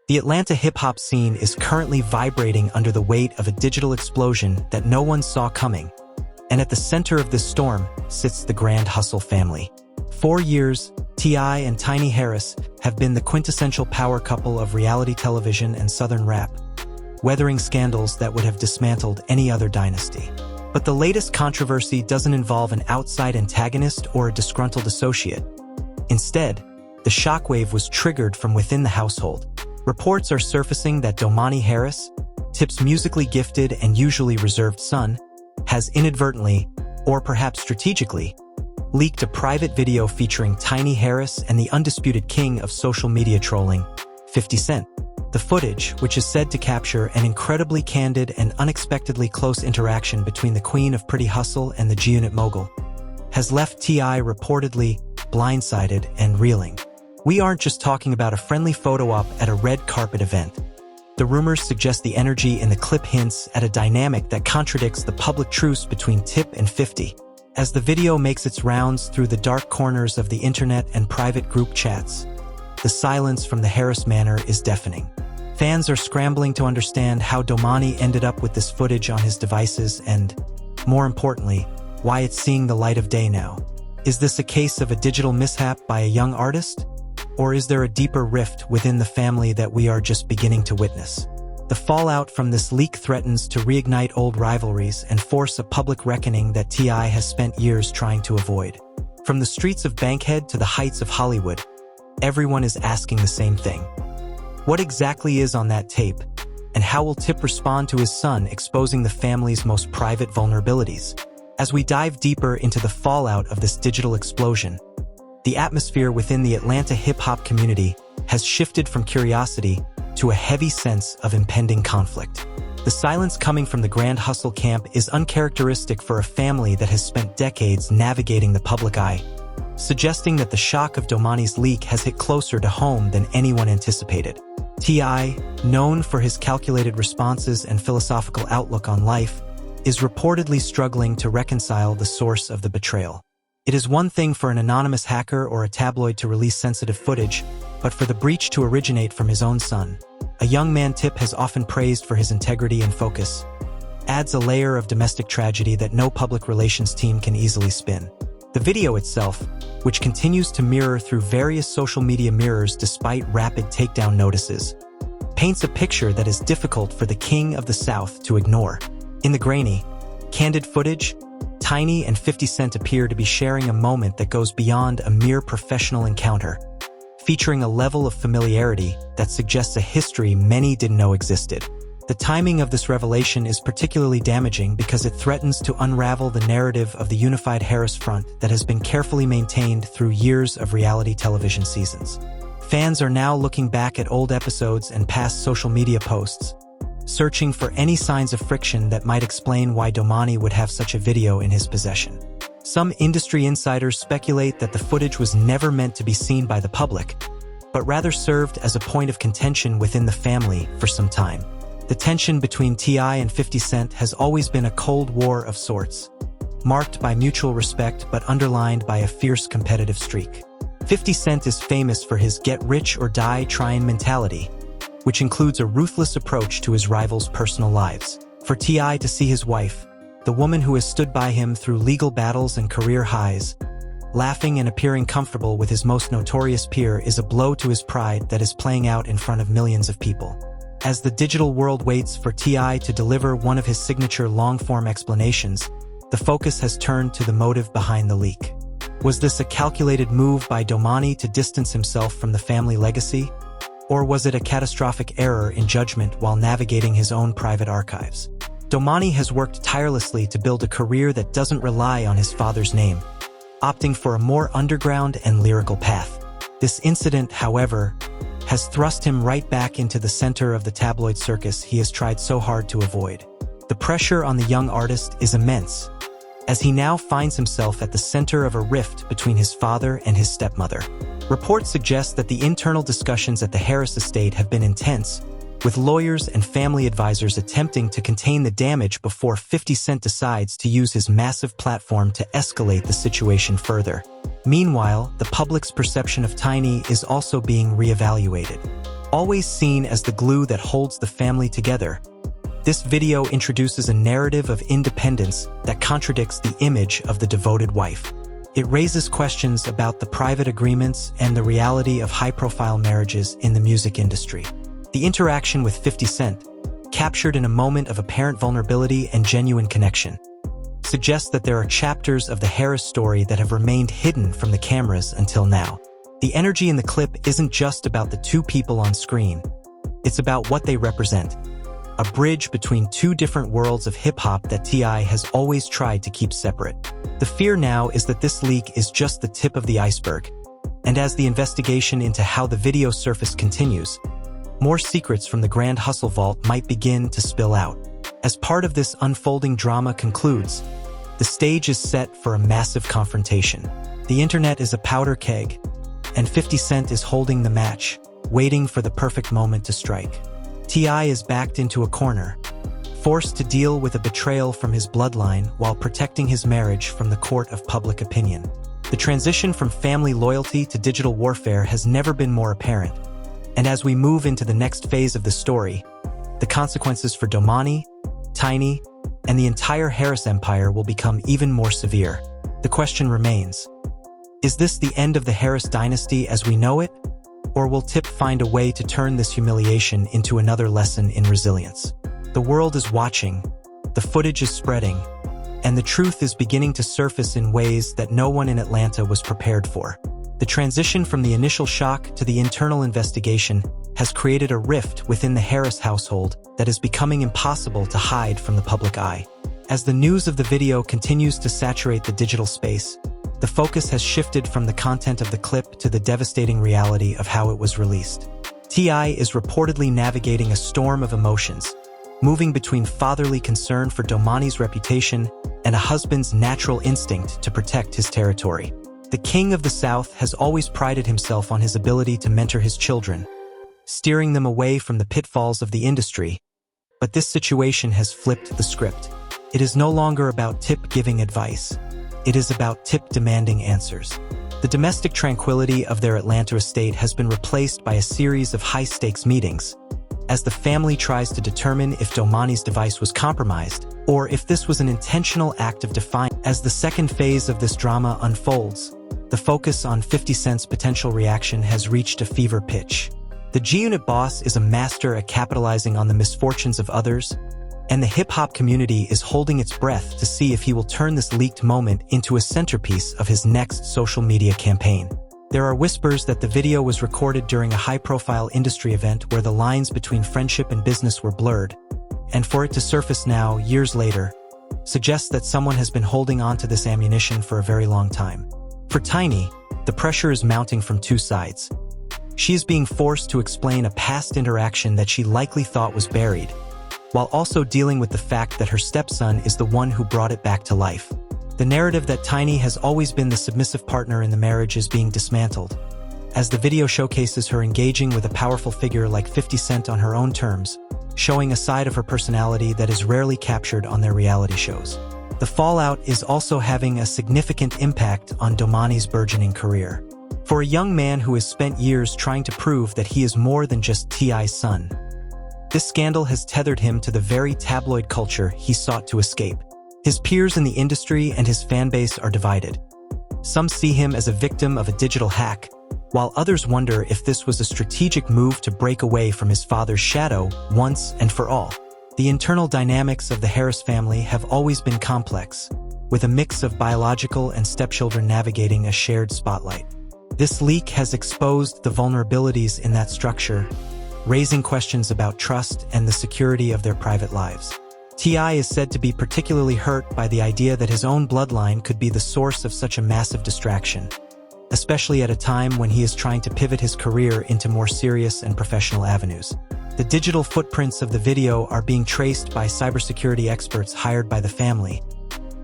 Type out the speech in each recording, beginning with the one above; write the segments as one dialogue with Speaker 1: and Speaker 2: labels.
Speaker 1: The Atlanta hip-hop scene is currently vibrating under the weight of a digital explosion that no one saw coming. And at the center of this storm sits the Grand Hustle family. For years, T.I. and Tiny Harris have been the quintessential power couple of reality television and Southern rap, weathering scandals that would have dismantled any other dynasty. But the latest controversy doesn't involve an outside antagonist or a disgruntled associate. Instead, the shockwave was triggered from within the household. Reports are surfacing that Domani Harris, Tip's musically gifted and usually reserved son, has inadvertently, or perhaps strategically, leaked a private video featuring Tiny Harris and the undisputed king of social media trolling, 50 Cent. The footage, which is said to capture an incredibly candid and unexpectedly close interaction between the queen of Pretty Hustle and the G-Unit mogul, has left T.I. reportedly blindsided and reeling. We aren't just talking about a friendly photo op at a red carpet event. The rumors suggest the energy in the clip hints at a dynamic that contradicts the public truce between Tip and 50. As the video makes its rounds through the dark corners of the internet and private group chats, the silence from the Harris manor is deafening. Fans are scrambling to understand how Domani ended up with this footage on his devices and, more importantly, why it's seeing the light of day now. Is this a case of a digital mishap by a young artist? Or is there a deeper rift within the family that we are just beginning to witness? The fallout from this leak threatens to reignite old rivalries and force a public reckoning that T.I. has spent years trying to avoid. From the streets of Bankhead to the heights of Hollywood, everyone is asking the same thing. What exactly is on that tape? And how will Tip respond to his son exposing the family's most private vulnerabilities? As we dive deeper into the fallout of this digital explosion, the atmosphere within the Atlanta hip-hop community has shifted from curiosity to a heavy sense of impending conflict. The silence coming from the Grand Hustle camp is uncharacteristic for a family that has spent decades navigating the public eye, suggesting that the shock of Domani's leak has hit closer to home than anyone anticipated. T.I., known for his calculated responses and philosophical outlook on life, is reportedly struggling to reconcile the source of the betrayal. It is one thing for an anonymous hacker or a tabloid to release sensitive footage, but for the breach to originate from his own son, a young man Tip has often praised for his integrity and focus, adds a layer of domestic tragedy that no public relations team can easily spin. The video itself, which continues to mirror through various social media mirrors despite rapid takedown notices, paints a picture that is difficult for the king of the South to ignore. In the grainy, candid footage, Tiny and 50 Cent appear to be sharing a moment that goes beyond a mere professional encounter, featuring a level of familiarity that suggests a history many didn't know existed. The timing of this revelation is particularly damaging because it threatens to unravel the narrative of the unified Harris front that has been carefully maintained through years of reality television seasons. Fans are now looking back at old episodes and past social media posts, searching for any signs of friction that might explain why Domani would have such a video in his possession. Some industry insiders speculate that the footage was never meant to be seen by the public, but rather served as a point of contention within the family for some time. The tension between T.I. and 50 Cent has always been a cold war of sorts, marked by mutual respect but underlined by a fierce competitive streak. 50 Cent is famous for his get-rich-or-die trying mentality, which includes a ruthless approach to his rivals' personal lives. For T.I. to see his wife, the woman who has stood by him through legal battles and career highs, laughing and appearing comfortable with his most notorious peer is a blow to his pride that is playing out in front of millions of people. As the digital world waits for T.I. to deliver one of his signature long-form explanations, the focus has turned to the motive behind the leak. Was this a calculated move by Domani to distance himself from the family legacy? Or was it a catastrophic error in judgment while navigating his own private archives? Domani has worked tirelessly to build a career that doesn't rely on his father's name, opting for a more underground and lyrical path. This incident, however, has thrust him right back into the center of the tabloid circus he has tried so hard to avoid. The pressure on the young artist is immense, as he now finds himself at the center of a rift between his father and his stepmother. Reports suggest that the internal discussions at the Harris estate have been intense, with lawyers and family advisors attempting to contain the damage before 50 Cent decides to use his massive platform to escalate the situation further. Meanwhile, the public's perception of Tiny is also being reevaluated. Always seen as the glue that holds the family together, this video introduces a narrative of independence that contradicts the image of the devoted wife. It raises questions about the private agreements and the reality of high-profile marriages in the music industry. The interaction with 50 Cent, captured in a moment of apparent vulnerability and genuine connection, suggests that there are chapters of the Harris story that have remained hidden from the cameras until now. The energy in the clip isn't just about the two people on screen. It's about what they represent. A bridge between two different worlds of hip-hop that T.I. has always tried to keep separate. The fear now is that this leak is just the tip of the iceberg. And as the investigation into how the video surface continues, more secrets from the Grand Hustle vault might begin to spill out. As part of this unfolding drama concludes, the stage is set for a massive confrontation. The internet is a powder keg, and 50 Cent is holding the match, waiting for the perfect moment to strike. T.I. is backed into a corner, forced to deal with a betrayal from his bloodline while protecting his marriage from the court of public opinion. The transition from family loyalty to digital warfare has never been more apparent. And as we move into the next phase of the story, the consequences for Domani, Tiny, and the entire Harris empire will become even more severe. The question remains, is this the end of the Harris dynasty as we know it? Or will Tip find a way to turn this humiliation into another lesson in resilience? The world is watching, the footage is spreading, and the truth is beginning to surface in ways that no one in Atlanta was prepared for. The transition from the initial shock to the internal investigation has created a rift within the Harris household that is becoming impossible to hide from the public eye. As the news of the video continues to saturate the digital space, the focus has shifted from the content of the clip to the devastating reality of how it was released. T.I. is reportedly navigating a storm of emotions, moving between fatherly concern for Domani's reputation and a husband's natural instinct to protect his territory. The King of the South has always prided himself on his ability to mentor his children, steering them away from the pitfalls of the industry. But this situation has flipped the script. It is no longer about Tip giving advice. It is about Tip demanding answers. The domestic tranquility of their Atlanta estate has been replaced by a series of high-stakes meetings, as the family tries to determine if Domani's device was compromised, or if this was an intentional act of defiance. As the second phase of this drama unfolds, the focus on 50 Cent's potential reaction has reached a fever pitch. The G-Unit boss is a master at capitalizing on the misfortunes of others, and the hip-hop community is holding its breath to see if he will turn this leaked moment into a centerpiece of his next social media campaign. There are whispers that the video was recorded during a high-profile industry event where the lines between friendship and business were blurred, and for it to surface now, years later, suggests that someone has been holding on to this ammunition for a very long time. For Tiny, the pressure is mounting from two sides. She is being forced to explain a past interaction that she likely thought was buried, while also dealing with the fact that her stepson is the one who brought it back to life. The narrative that Tiny has always been the submissive partner in the marriage is being dismantled, as the video showcases her engaging with a powerful figure like 50 Cent on her own terms, showing a side of her personality that is rarely captured on their reality shows. The fallout is also having a significant impact on Domani's burgeoning career. For a young man who has spent years trying to prove that he is more than just T.I.'s son, this scandal has tethered him to the very tabloid culture he sought to escape. His peers in the industry and his fanbase are divided. Some see him as a victim of a digital hack, while others wonder if this was a strategic move to break away from his father's shadow once and for all. The internal dynamics of the Harris family have always been complex, with a mix of biological and stepchildren navigating a shared spotlight. This leak has exposed the vulnerabilities in that structure, raising questions about trust and the security of their private lives. T.I. is said to be particularly hurt by the idea that his own bloodline could be the source of such a massive distraction, especially at a time when he is trying to pivot his career into more serious and professional avenues. The digital footprints of the video are being traced by cybersecurity experts hired by the family,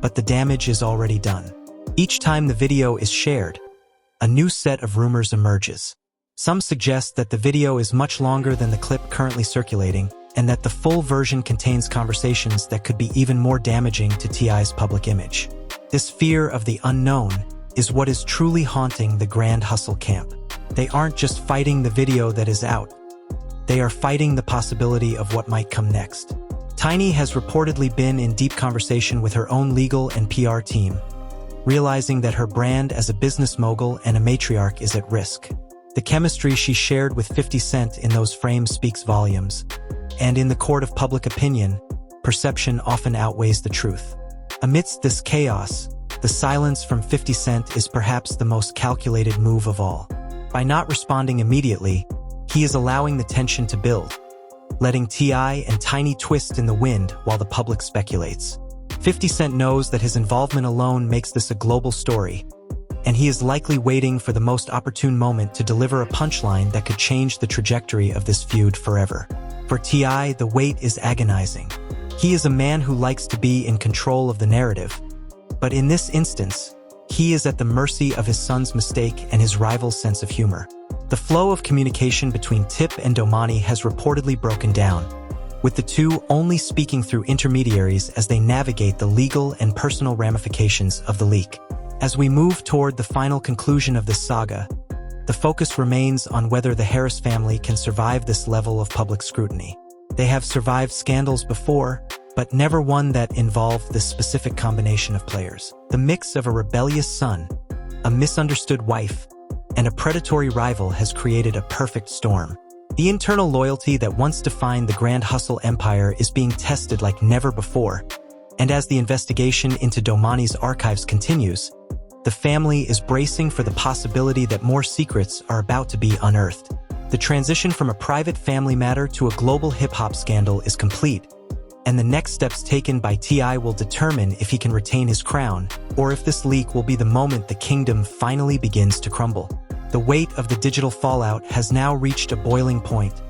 Speaker 1: but the damage is already done. Each time the video is shared, a new set of rumors emerges. Some suggest that the video is much longer than the clip currently circulating, and that the full version contains conversations that could be even more damaging to T.I.'s public image. This fear of the unknown is what is truly haunting the Grand Hustle camp. They aren't just fighting the video that is out. They are fighting the possibility of what might come next. Tiny has reportedly been in deep conversation with her own legal and PR team, realizing that her brand as a business mogul and a matriarch is at risk. The chemistry she shared with 50 Cent in those frames speaks volumes, and in the court of public opinion, perception often outweighs the truth. Amidst this chaos, the silence from 50 Cent is perhaps the most calculated move of all. By not responding immediately, he is allowing the tension to build, letting T.I. and Tiny twist in the wind while the public speculates. 50 Cent knows that his involvement alone makes this a global story, and he is likely waiting for the most opportune moment to deliver a punchline that could change the trajectory of this feud forever. For T.I., the wait is agonizing. He is a man who likes to be in control of the narrative, but in this instance, he is at the mercy of his son's mistake and his rival's sense of humor. The flow of communication between Tip and Domani has reportedly broken down, with the two only speaking through intermediaries as they navigate the legal and personal ramifications of the leak. As we move toward the final conclusion of this saga, the focus remains on whether the Harris family can survive this level of public scrutiny. They have survived scandals before, but never one that involved this specific combination of players. The mix of a rebellious son, a misunderstood wife, and a predatory rival has created a perfect storm. The internal loyalty that once defined the Grand Hustle empire is being tested like never before, and as the investigation into Domani's archives continues, the family is bracing for the possibility that more secrets are about to be unearthed. The transition from a private family matter to a global hip-hop scandal is complete, and the next steps taken by T.I. will determine if he can retain his crown, or if this leak will be the moment the kingdom finally begins to crumble. The weight of the digital fallout has now reached a boiling point,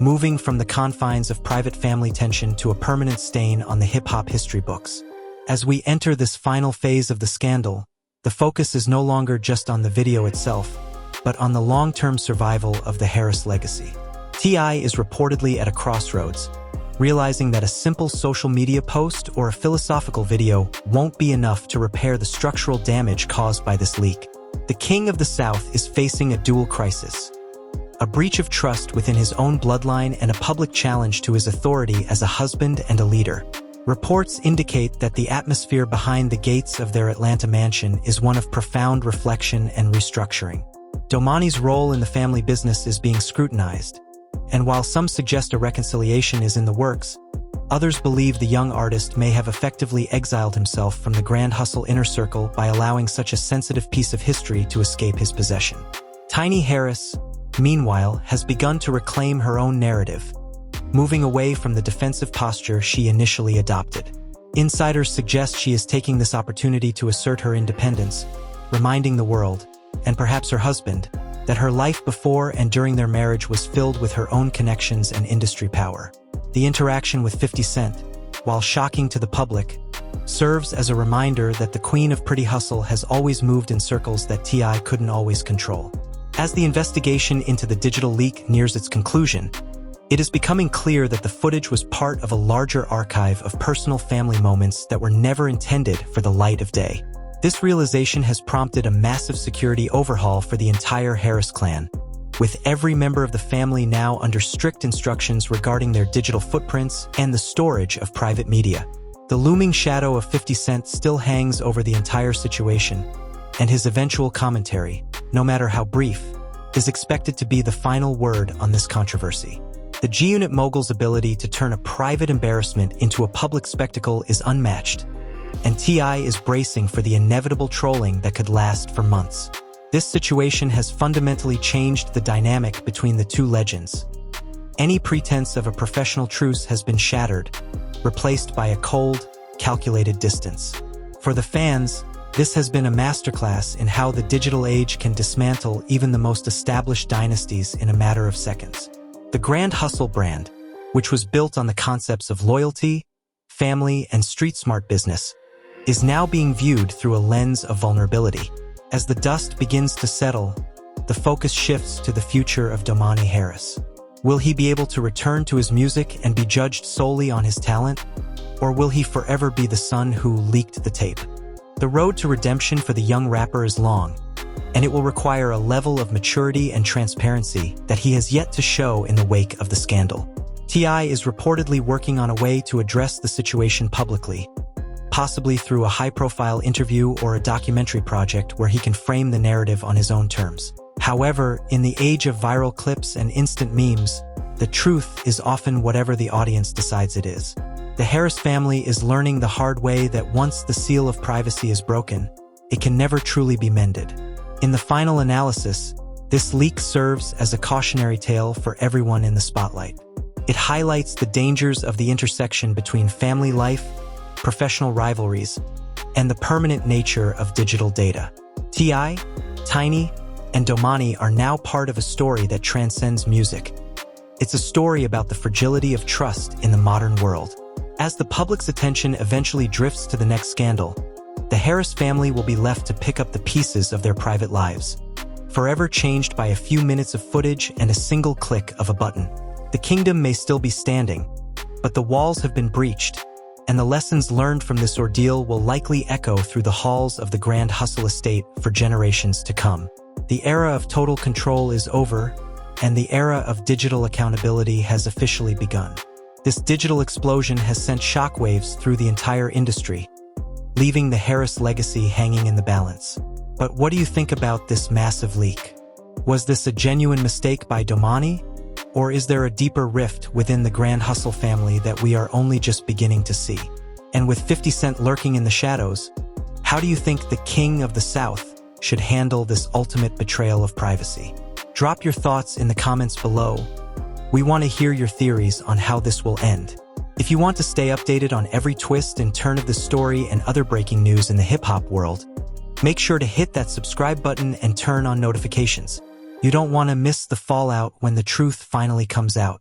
Speaker 1: moving from the confines of private family tension to a permanent stain on the hip-hop history books. As we enter this final phase of the scandal, the focus is no longer just on the video itself, but on the long-term survival of the Harris legacy. T.I. is reportedly at a crossroads, realizing that a simple social media post or a philosophical video won't be enough to repair the structural damage caused by this leak. The King of the South is facing a dual crisis: a breach of trust within his own bloodline and a public challenge to his authority as a husband and a leader. Reports indicate that the atmosphere behind the gates of their Atlanta mansion is one of profound reflection and restructuring. Domani's role in the family business is being scrutinized, and while some suggest a reconciliation is in the works, others believe the young artist may have effectively exiled himself from the Grand Hustle inner circle by allowing such a sensitive piece of history to escape his possession. Tiny Harris, meanwhile, has begun to reclaim her own narrative, moving away from the defensive posture she initially adopted. Insiders suggest she is taking this opportunity to assert her independence, reminding the world, and perhaps her husband, that her life before and during their marriage was filled with her own connections and industry power. The interaction with 50 Cent, while shocking to the public, serves as a reminder that the Queen of Pretty Hustle has always moved in circles that T.I. couldn't always control. As the investigation into the digital leak nears its conclusion, it is becoming clear that the footage was part of a larger archive of personal family moments that were never intended for the light of day. This realization has prompted a massive security overhaul for the entire Harris clan, with every member of the family now under strict instructions regarding their digital footprints and the storage of private media. The looming shadow of 50 Cent still hangs over the entire situation, and his eventual commentary, no matter how brief, is expected to be the final word on this controversy. The G-Unit mogul's ability to turn a private embarrassment into a public spectacle is unmatched, and T.I. is bracing for the inevitable trolling that could last for months. This situation has fundamentally changed the dynamic between the two legends. Any pretense of a professional truce has been shattered, replaced by a cold, calculated distance. For the fans, this has been a masterclass in how the digital age can dismantle even the most established dynasties in a matter of seconds. The Grand Hustle brand, which was built on the concepts of loyalty, family, and street-smart business, is now being viewed through a lens of vulnerability. As the dust begins to settle, the focus shifts to the future of Domani Harris. Will he be able to return to his music and be judged solely on his talent? Or will he forever be the son who leaked the tape? The road to redemption for the young rapper is long, and it will require a level of maturity and transparency that he has yet to show in the wake of the scandal. T.I. is reportedly working on a way to address the situation publicly, possibly through a high-profile interview or a documentary project where he can frame the narrative on his own terms. However, in the age of viral clips and instant memes, the truth is often whatever the audience decides it is. The Harris family is learning the hard way that once the seal of privacy is broken, it can never truly be mended. In the final analysis, this leak serves as a cautionary tale for everyone in the spotlight. It highlights the dangers of the intersection between family life, professional rivalries, and the permanent nature of digital data. T.I., Tiny, and Domani are now part of a story that transcends music. It's a story about the fragility of trust in the modern world. As the public's attention eventually drifts to the next scandal, the Harris family will be left to pick up the pieces of their private lives, forever changed by a few minutes of footage and a single click of a button. The kingdom may still be standing, but the walls have been breached, and the lessons learned from this ordeal will likely echo through the halls of the Grand Hustle estate for generations to come. The era of total control is over, and the era of digital accountability has officially begun. This digital explosion has sent shockwaves through the entire industry, leaving the Harris legacy hanging in the balance. But what do you think about this massive leak? Was this a genuine mistake by Domani? Or is there a deeper rift within the Grand Hustle family that we are only just beginning to see? And with 50 Cent lurking in the shadows, how do you think the King of the South should handle this ultimate betrayal of privacy? Drop your thoughts in the comments below. We want to hear your theories on how this will end. If you want to stay updated on every twist and turn of the story and other breaking news in the hip-hop world, make sure to hit that subscribe button and turn on notifications. You don't want to miss the fallout when the truth finally comes out.